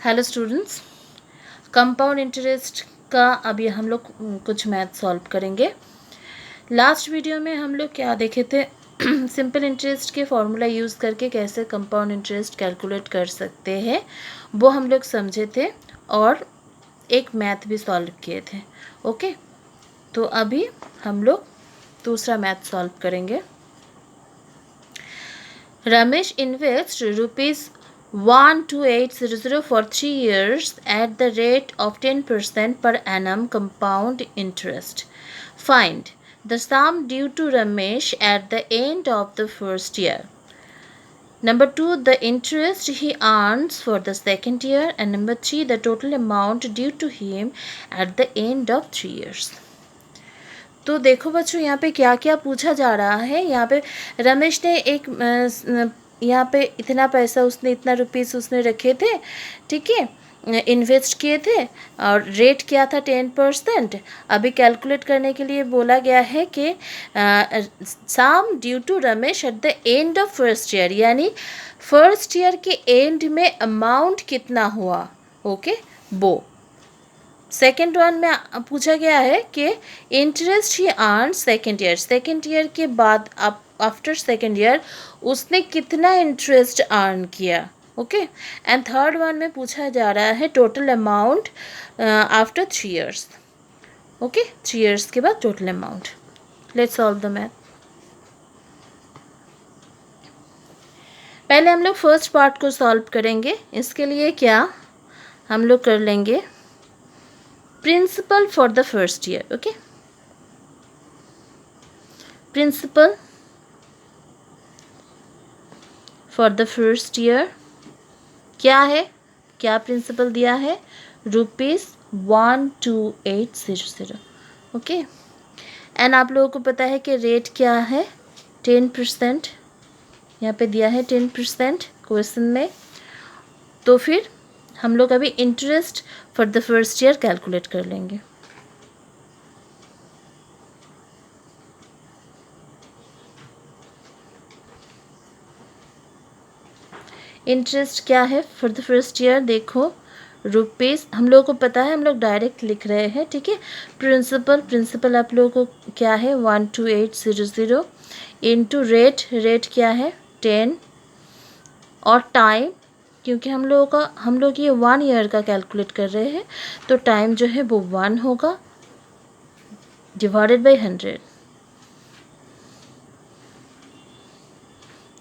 Hello students, compound interest का अभी हम लोग कुछ मैथ सॉल्व करेंगे। लास्ट वीडियो में हम लोग क्या देखे थे सिंपल इंटरेस्ट के फॉर्मूला यूज़ करके कैसे कंपाउंड इंटरेस्ट कैलकुलेट कर सकते हैं वो हम लोग समझे थे और एक मैथ भी सॉल्व किए थे। ओके, तो अभी हम लोग दूसरा मैथ सॉल्व करेंगे। Ramesh invest ₹12800 for 3 years at the rate of 10% per annum compound interest. Find the sum due to Ramesh at the end of the first year. Number 2, the interest he earns for the second year. And number 3, the total amount due to him at the end of 3 years. तो देखो बच्चों, यहाँ पे क्या क्या पूछा जा रहा है। यहाँ पे रमेश ने यहाँ पे इतना पैसा उसने इतना रुपीस उसने रखे थे, ठीक है, इन्वेस्ट किए थे और रेट क्या था 10%। अभी कैलकुलेट करने के लिए बोला गया है कि sum due to Ramesh at the end of first year, यानी फर्स्ट ईयर के एंड में अमाउंट कितना हुआ। ओके, वो सेकेंड वन में पूछा गया है कि इंटरेस्ट ही अर्न सेकेंड ईयर के बाद आफ्टर सेकेंड ईयर उसने कितना इंटरेस्ट अर्न किया। ओके, एंड थर्ड वन में पूछा जा रहा है total amount after 3 years। Okay, 3 years के बाद total amount. Let's solve the math. पहले हम लोग फर्स्ट पार्ट को सॉल्व करेंगे। इसके लिए क्या हम लोग कर लेंगे, principal for the first year। okay, principal for the first year क्या है, क्या प्रिंसिपल दिया है, ₹12800। ओके, एंड आप लोगों को पता है कि रेट क्या है 10%, यहाँ पे दिया है 10% क्वेश्चन में। तो फिर हम लोग अभी interest for the first year calculate कर लेंगे। इंटरेस्ट क्या है फॉर द फर्स्ट ईयर, देखो रुपीस हम लोगों को पता है, हम लोग डायरेक्ट लिख रहे हैं, ठीक है। प्रिंसिपल आप लोगों को क्या है 12800 इंटू रेट क्या है 10, और टाइम क्योंकि हम लोग ये 1 ईयर का कैलकुलेट कर रहे हैं तो टाइम जो है वो 1 होगा डिवाइडेड बाई 100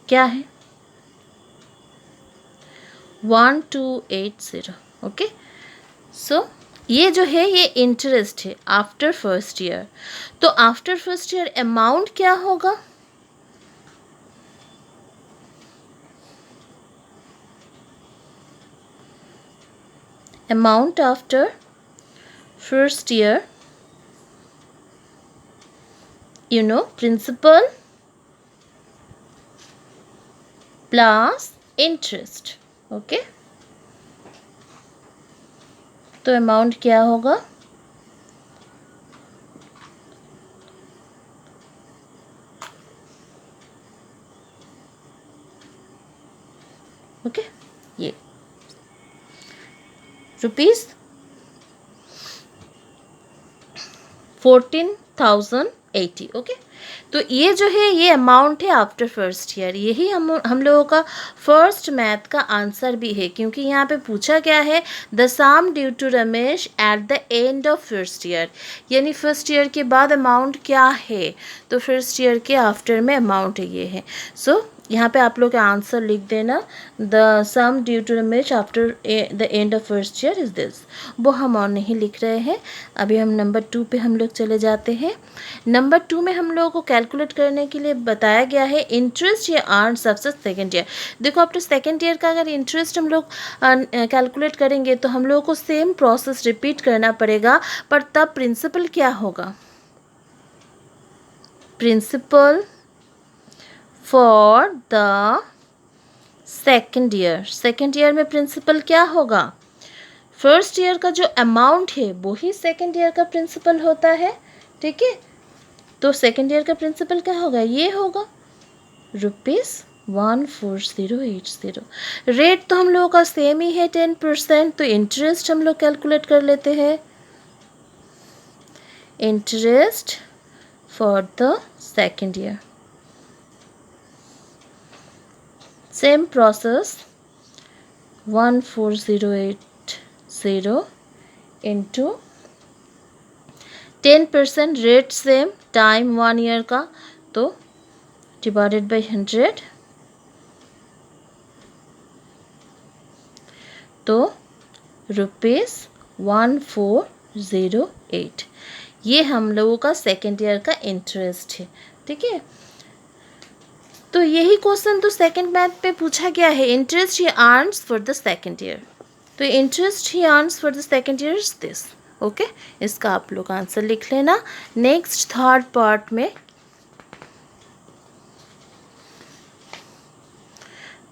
क्या है 1280। ओके, सो ये जो है ये इंटरेस्ट है आफ्टर फर्स्ट ईयर। तो आफ्टर फर्स्ट ईयर अमाउंट क्या होगा, amount after first year, you know, principal plus interest। Okay, तो अमाउंट क्या होगा, ओके, ये ₹14,080। ओके, तो ये जो है ये अमाउंट है आफ्टर फर्स्ट ईयर। यही हम लोगों का फर्स्ट मैथ का आंसर भी है, क्योंकि यहाँ पे पूछा गया है the sum due to Ramesh at the end of first year, यानी फर्स्ट ईयर के बाद अमाउंट क्या है, तो फर्स्ट ईयर के आफ्टर में अमाउंट ये है। सो यहाँ पे आप लोग का आंसर लिख देना, the sum due to Ramesh after the end of first year is this. वो हम और नहीं लिख रहे हैं। अभी हम नंबर 2 पे हम लोग चले जाते हैं। नंबर 2 में हम लोगों को कैलकुलेट करने के लिए बताया गया है इंटरेस्ट ये अर्न आफ्टर सेकेंड ईयर। देखो आफ्टर सेकेंड ईयर का अगर इंटरेस्ट हम लोग कैलकुलेट करेंगे तो हम लोगों को सेम प्रोसेस रिपीट करना पड़ेगा, पर तब प्रिंसिपल क्या होगा, principal for the second year में प्रिंसिपल क्या होगा, फर्स्ट ईयर का जो अमाउंट है वो ही सेकेंड ईयर का प्रिंसिपल होता है, ठीक है। तो सेकेंड ईयर का प्रिंसिपल क्या होगा, ये होगा 14080। रेट तो हम लोगों का सेम ही है 10%, तो इंटरेस्ट हम लोग कैलकुलेट कर लेते हैं। Interest for the second year, same process, 14080 into 10%, rate same, time 1 year का, तो डिवाइडेड बाई 100, तो ₹1408। ये हम लोगों का सेकेंड ईयर का इंटरेस्ट है। ठीक है, तो यही क्वेश्चन तो सेकेंड मैथ पे पूछा गया है। Interest he earns for the second year, तो interest he earns for the second year is this. Okay, इसका आप लोग आंसर लिख लेना। नेक्स्ट थर्ड पार्ट में,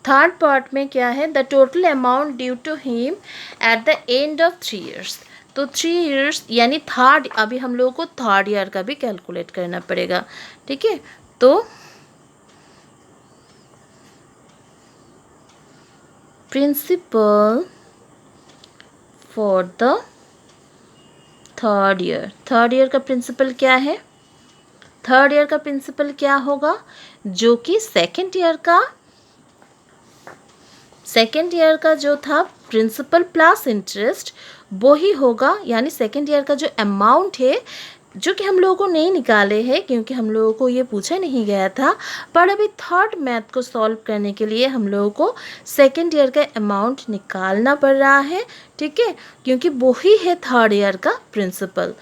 थर्ड पार्ट में क्या है, the total amount due to him at the end of 3 years. तो 3 ईयर्स यानी थर्ड, अभी हम लोगों को थर्ड ईयर का भी कैलकुलेट करना पड़ेगा। ठीक है, तो principal for the third year, third year का प्रिंसिपल क्या है, थर्ड ईयर का प्रिंसिपल क्या होगा, जो कि सेकेंड ईयर का जो था प्रिंसिपल प्लस इंटरेस्ट वो ही होगा। यानी सेकेंड ईयर का जो अमाउंट है, जो कि हम लोगों को नहीं निकाले हैं क्योंकि हम लोगों को ये पूछा नहीं गया था, पर अभी थर्ड मैथ को सॉल्व करने के लिए हम लोगों को सेकेंड ईयर का अमाउंट निकालना पड़ रहा है। ठीक है, क्योंकि वो ही है थर्ड ईयर का प्रिंसिपल।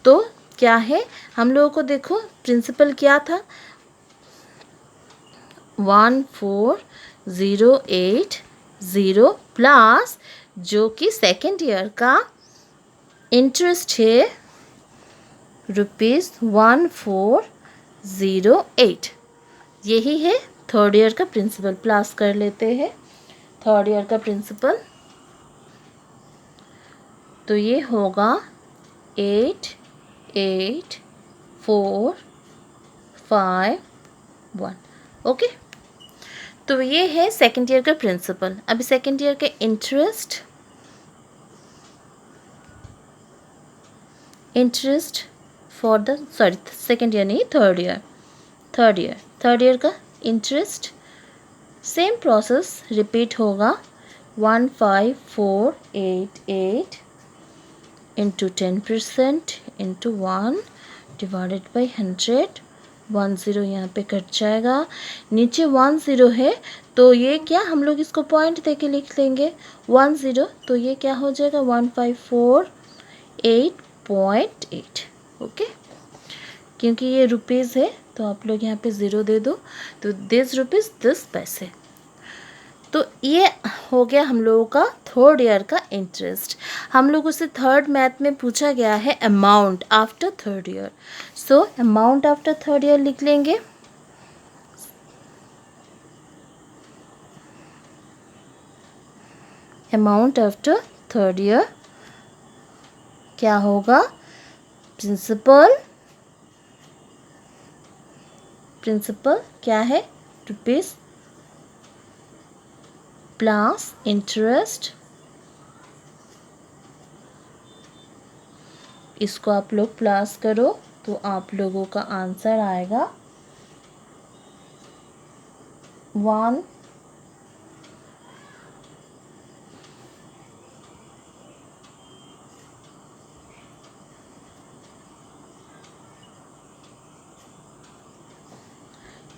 तो क्या है, हम लोगों को देखो प्रिंसिपल क्या था, 14080 प्लस जो कि सेकेंड ईयर का इंटरेस्ट है ₹1408। यही है थर्ड ईयर का प्रिंसिपल। प्लस कर लेते हैं थर्ड ईयर का प्रिंसिपल, तो ये होगा 88451। ओके, तो ये है सेकेंड ईयर का प्रिंसिपल। अभी सेकेंड ईयर का interest for the, sorry second year नहीं, थर्ड ईयर का इंटरेस्ट, सेम प्रोसेस रिपीट होगा, 15488 इंटू 10% इंटू 1 डिवाइडेड बाई 100। 10 यहाँ पे कट जाएगा, नीचे 10 है, तो ये क्या हम लोग इसको पॉइंट दे के लिख लेंगे 10, तो ये क्या हो जाएगा 1548.8। ओके, क्योंकि ये रुपीज़ है तो आप लोग यहाँ पे 0 दे दो, तो 10 रुपीज़ 10 पैसे। तो ये हो गया हम लोगों का थर्ड ईयर का इंटरेस्ट। हम लोगों से थर्ड मैथ में पूछा गया है amount after third year, so amount after third year लिख लेंगे। अमाउंट आफ्टर थर्ड ईयर क्या होगा, प्रिंसिपल क्या है, रुपीज़ प्लस इंटरेस्ट। इसको आप लोग प्लस करो तो आप लोगों का आंसर आएगा 1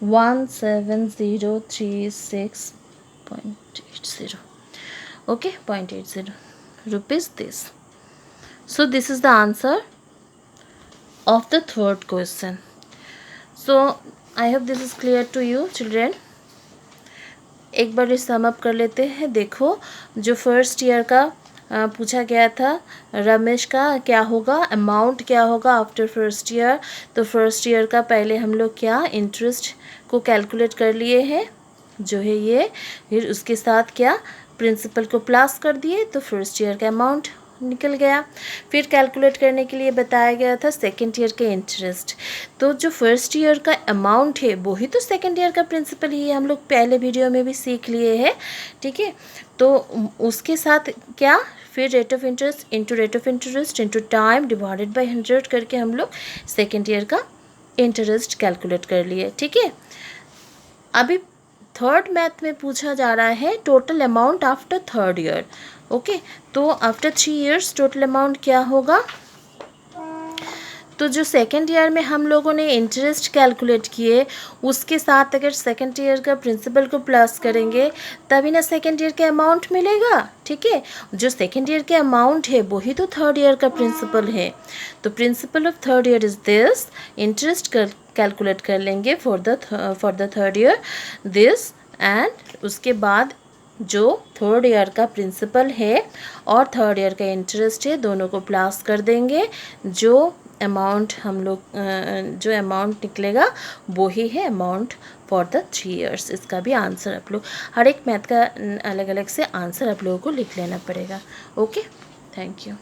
1703.80. Okay, 0.80 rupees this. So this is the answer of the third question. So I hope this is clear to you children. एक बार सम अप कर लेते हैं। देखो, जो फर्स्ट ईयर का पूछा गया था रमेश का, क्या होगा अमाउंट, क्या होगा आफ्टर फर्स्ट ईयर। तो फर्स्ट ईयर का पहले हम लोग क्या इंटरेस्ट को कैलकुलेट कर लिए हैं, जो है ये, फिर उसके साथ क्या प्रिंसिपल को प्लस कर दिए, तो फर्स्ट ईयर का अमाउंट निकल गया। फिर कैलकुलेट करने के लिए बताया गया था सेकेंड ईयर का इंटरेस्ट। तो जो फर्स्ट ईयर का अमाउंट है वही तो सेकेंड ईयर का प्रिंसिपल ही है, हम लोग पहले वीडियो में भी सीख लिए हैं, ठीक है। तो उसके साथ क्या, फिर rate of interest into time divided by 100 करके हम लोग सेकेंड ईयर का इंटरेस्ट कैलकुलेट कर लिए, ठीक है। अभी थर्ड मैथ में पूछा जा रहा है total amount after third year. Okay, तो आफ्टर 3 इयर्स टोटल अमाउंट क्या होगा। तो जो सेकेंड ईयर में हम लोगों ने इंटरेस्ट कैलकुलेट किए उसके साथ अगर सेकेंड ईयर का प्रिंसिपल को प्लस करेंगे तभी ना सेकेंड ईयर का अमाउंट मिलेगा, ठीक है। जो सेकेंड ईयर के अमाउंट है वही तो थर्ड ईयर का प्रिंसिपल है। तो principle of third year is this, interest calculate कर लेंगे for the third year this, and उसके बाद जो थर्ड ईयर का प्रिंसिपल है और थर्ड ईयर का इंटरेस्ट है दोनों को प्लस कर देंगे। जो अमाउंट हम लोग जो अमाउंट निकलेगा वो ही है अमाउंट फॉर द 3 इयर्स। इसका भी आंसर आप लोग, हर एक मैथ का अलग अलग से आंसर आप लोगों को लिख लेना पड़ेगा। Okay, thank you.